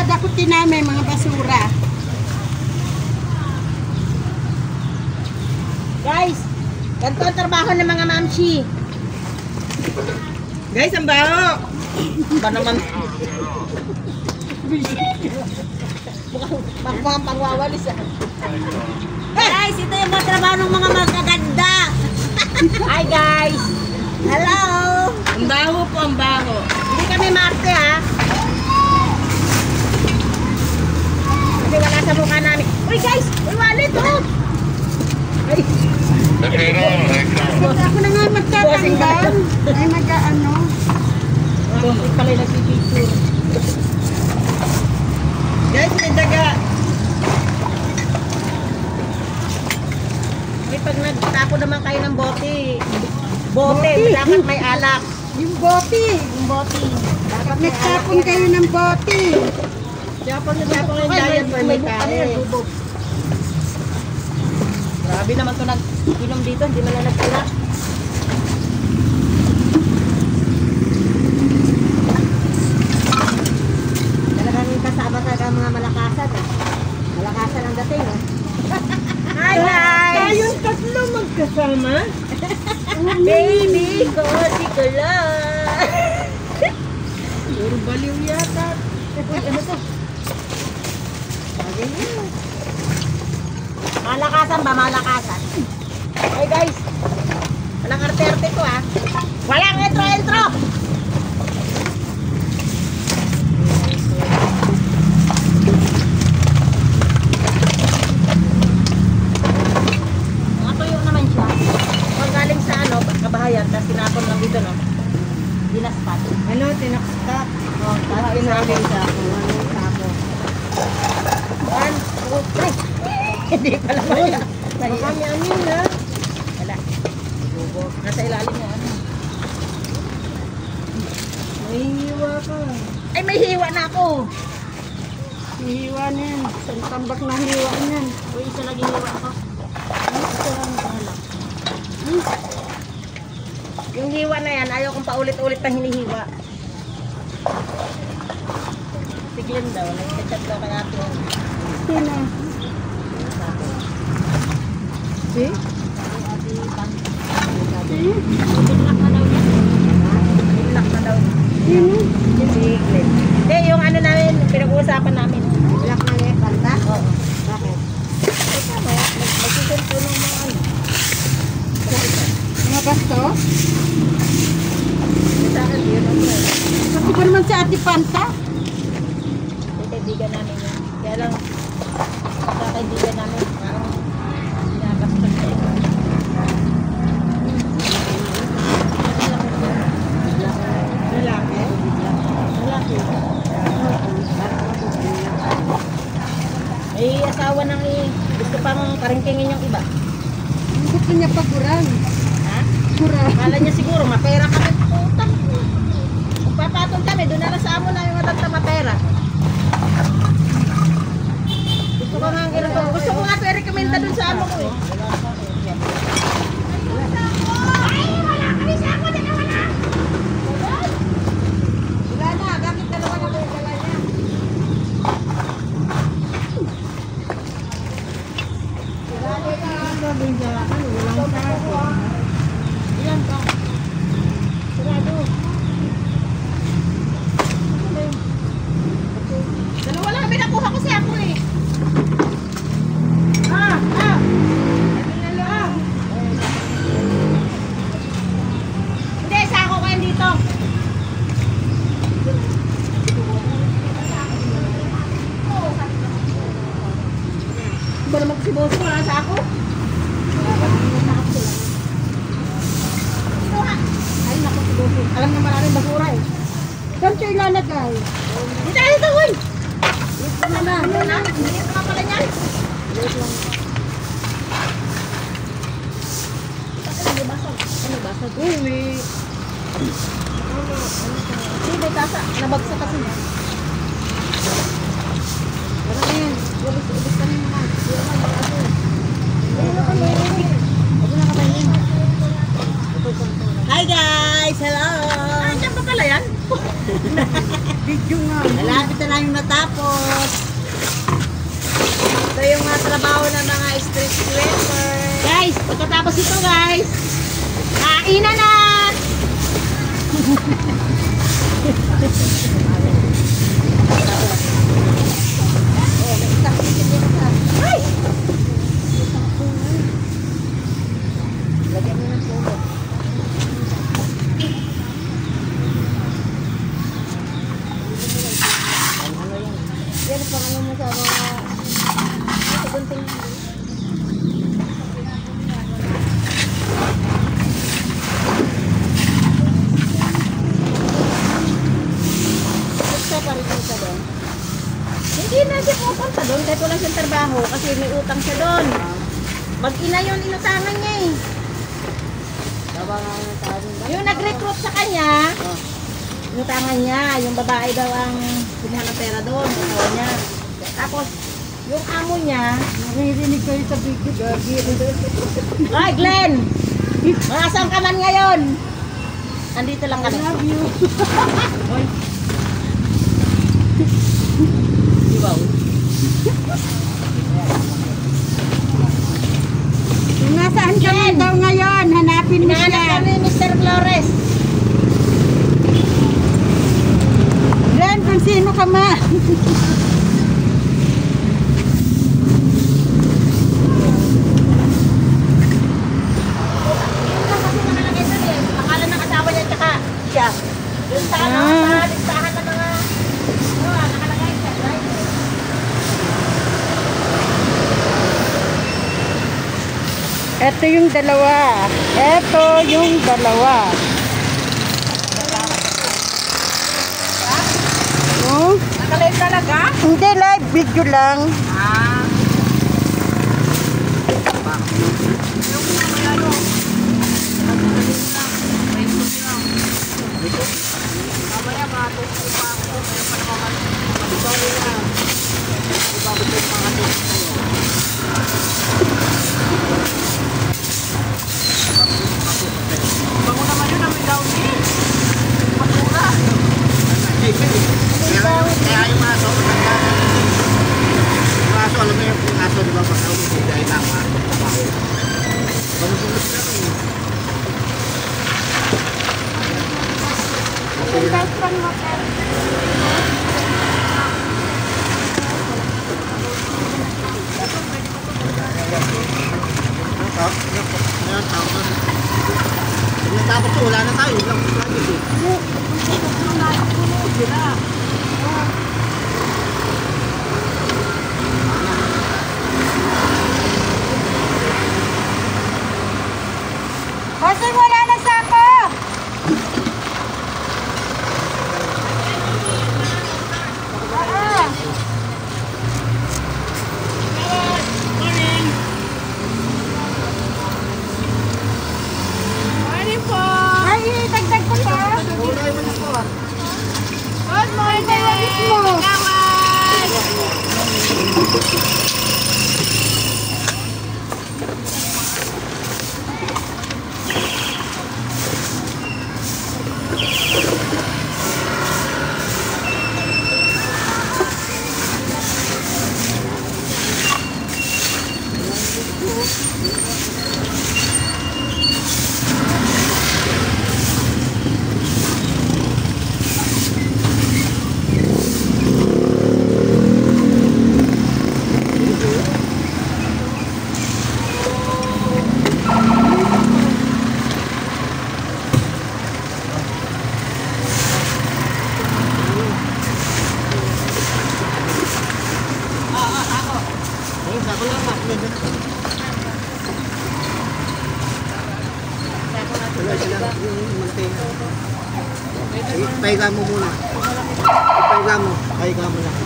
Dadakutin namin mga basura. Guys, ganito ang trabaho ng mga mamshi. Guys, ang baho. Ba naman? Mukhang pangwawalis ah. Guys, ito yung mga trabaho ng mga magaganda. Hi guys. Hello. Ang baho po, ang baho. Hindi kami marte ha. Kasi wala sa mukha namin. Uy guys, uy wallet oh. Ay. Ako na nga magtatanggal. Ay mag-ano. Bossing pala yung nagpipicture. Guys, may daga. May pag nagtapo naman kayo ng bote. Bote, dapat may alak. Yung bote. Yung bote. Pag nagtapon kayo ng bote. Tapon na tapon yung giant for may kare. Grabe naman ito nag-inom dito, hindi man na nagtira. Talagang kasama talaga ang mga malakasan. Malakasan ang dating. Hi guys! Tayong tatlo magkasama. Baby ko, si Kula! Puro baliw yata. Uy, ano to? Bagay niyo. Malakasan ba? Malakasan. Hey guys! Walang arte-arte ko ah. Walang intro-intro! Matuyo naman siya. Kung galing sa ano, kabahayan, tapos tinapon lang dito no. Dinaspat. Ano, tinakstap. Oh, tapos Inamin sa ako. Anong sako? 1, 2, 3. Hindi pala maya. Baka may amin na. Wala. Nasa ilalim niya. Ano? May hiwa ka. Ay, may hiwa na ako. May hiwa na yan. Isang tambak na hiwa niyan. Uy, isa lagi hiwa ako. Ito ang bahala. Yung hiwa na yan, ayaw kong paulit-ulit na hinihiwa. Siglin daw. Nag-chat daw kay ate. Sino? Si? Ate, pan. Si? Binlock na daw niya. Binlock na daw. Sino? Yung siglin. Hindi, yung ano namin, pinag-uusapan namin. Black na niya, kanta? Oo. Bakit? Ay, tama. Nagsisin po ng mga ano. Mga basto? Sa akin, yun ang friend. Kasi ba naman si Ate Panta? Yung kaibigan namin yun. Kaya lang, sa kaibigan namin, parang nakakastas na yun. Lalaki? Lalaki. May asawa nang gusto pang karingkingin yung iba. Ang gusto niya paguran. Ha? Guran. Akala niya siguro, mapera kami. Putang. Kung papatong kami, doon na lang sa amo na yung matang mapera. Gusto ko nga ang ganito. Gusto ko nga ito i-recommenda doon sa amo ko eh. Wala na, bakit dalawa na kayo dala niya? Walang sako. Ilan pa? Sarado. Dalawa lang kami nakuha ko siya ako eh. Hindi, sako ko yan dito. Ba naman si Boso, wala sa ako? Ay, naku si Boso. Alam na maraming basura eh. Saan siya ilalagay? Dito, dito, uy! Ano na? Ano na? Hindi pa pala niyan. Ano basag? Ano basag? Uwi. Hindi, may kasa. Nabagsak kasi. Ano na yan? Ubus ka na naman. Hi guys! Hello! Ah, dyan pa pala yan? Video nga. Malapit na namin matapos. Ito yung mga trabaho ng mga street sweeper. Guys, pagkatapos ito guys, kainan na! Ay! Lagyan mo ng pulo. Ano yan? Yan ang pangalan mo sa mga sa gunting. Basta pa rin siya doon. Hindi na siya pupunta doon kahit wala siyang trabaho kasi may utang siya doon. Mag-ina yun, inutangan niya eh. Yung nag-recruit sa kanya, inutangan niya, yung babae daw ang kumuha ng pera doon, asawa niya. Tapos, yung amo niya, Naririnig kayo sa video. ay Glenn! Masang ka man ngayon? Andito lang I kami. love you. Wow. Kung nasaan ka man daw ngayon, hanapin mo Hinahanap siya. kami ni Mr. Flores. Glenn, kung sino ka ma. Pangalan ng asawa niya tsaka siya. Yung sa ano, sa listahan ng mga nakalagay siya. Right? Ito yung dalawa. Ito yung dalawa. Oh? Nakalive talaga? Hindi, live video lang. Ah. Kaya yung aso, alam mo yung aso, di ba, pagkawin, hindi ay lang trabaho. Manusulit ka rin. Tapos wala na tayo, lang Kasi wala na sako. Morning po! Ay, dagdag ko pa. Good morning! Kawan! Pahiga mo muna. Pahiga mo. Pahiga mo lang.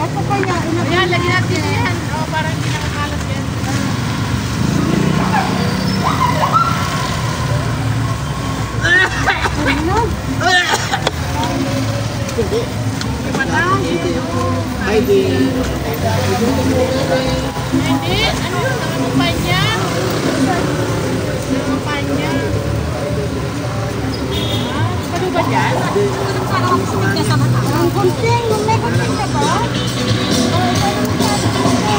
Ito kaya, Ayan, lagyan natin yan. O, parang hindi nakakalat yan. Hindi. Heidi. Hindi, ano yun? Nangangumpanya. Nangangumpanya. Paano ba yan? Ang kunting, may kunting ka ba?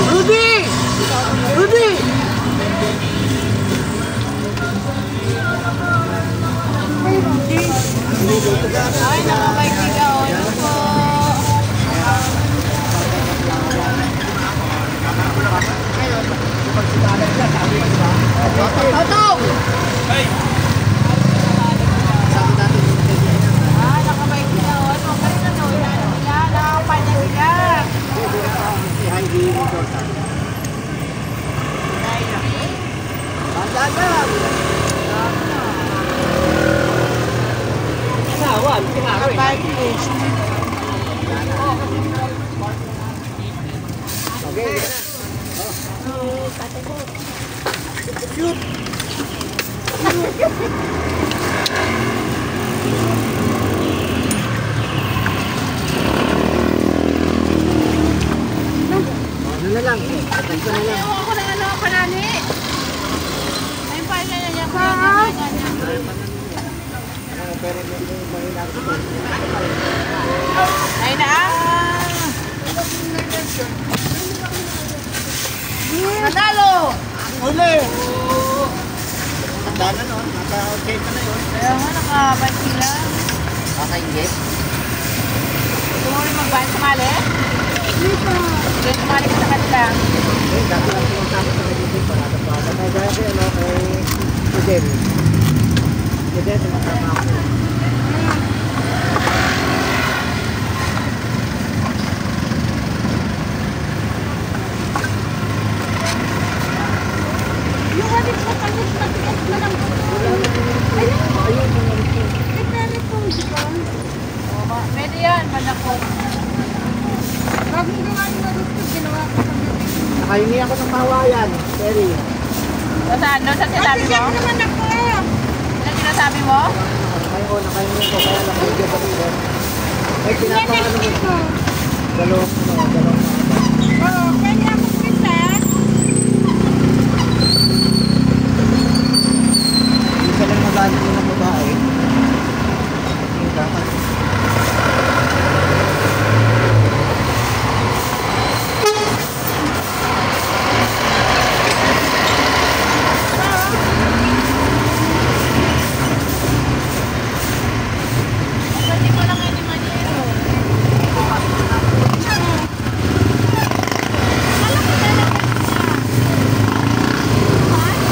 Rudy! Rudy! Ay, nakabaikiga o. Ito po. Tato! Sabi natin yung kaibigan. Ah, nakabaikiga o. Ano, kanina no? Yan, nakapanagiga. Si Heidi Jordan. Bandagan! Sawan, kinaroy. Okay. Ano na lang? Atay ko na lang. Ako na ano, panani. Ayun pa, yan. Pero yung mahina ko. Ay na. Nanalo! Uli! Tanda na nun. Naka-okay ka na yun. Kaya nga, nakabaikiga. Kakaingit? Gusto mo rin magbayad sumali? Sige, sumali ka sa kanila. Eh, dati lang sinasama sa nagiging panatapata. Kaya dati ano, kay Fidel. Fidel, sinasama ako. Yung alit na kalit na tigas na lang po. Ayun. May pere po, di ba? Pwede yan, manako. Bagong gawa ni Marupto, ginawa ko sa bibig. Nakahingi ako ng pahawayan, Terry. Saan? Doon sa sinasabi mo? Naman ako. Ano sinasabi mo? Nakahingi ko, kaya lang medyo pag-ilan. Ay, Yan pinapakano next mo. week ko. Dalawang Oo, pwede ako pisa. Isa lang magaling mo ng babae. Yung dapat. Pwede mo lang yan ni Manilo.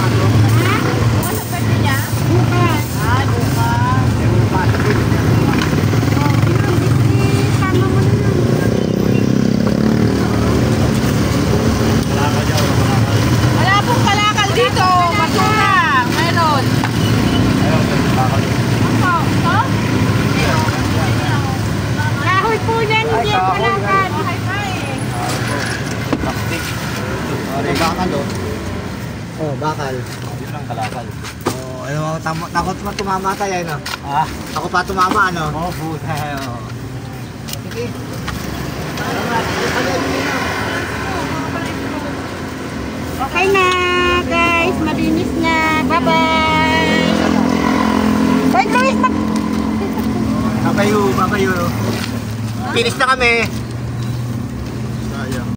Ano pwede niya? Bukas. Ah, bukas. Yung pasok yun. Tama mo na lang. Wala pong kalakal dito. Basura. Meron. Ako. Ito? Kahoy po yan, hindi ang palakad. Bahay pa eh. Plastic. Bakal oh. Oh, bakal. Yun ang kalakal. Oh, ano, takot mo tumamatay ay no? Ah? Ako pa tumama ano? Oo, puta. Sige. Okay na, guys. Malinis na. Bye-bye. Bye, Luis. Babayo, babayo. Finish na kami.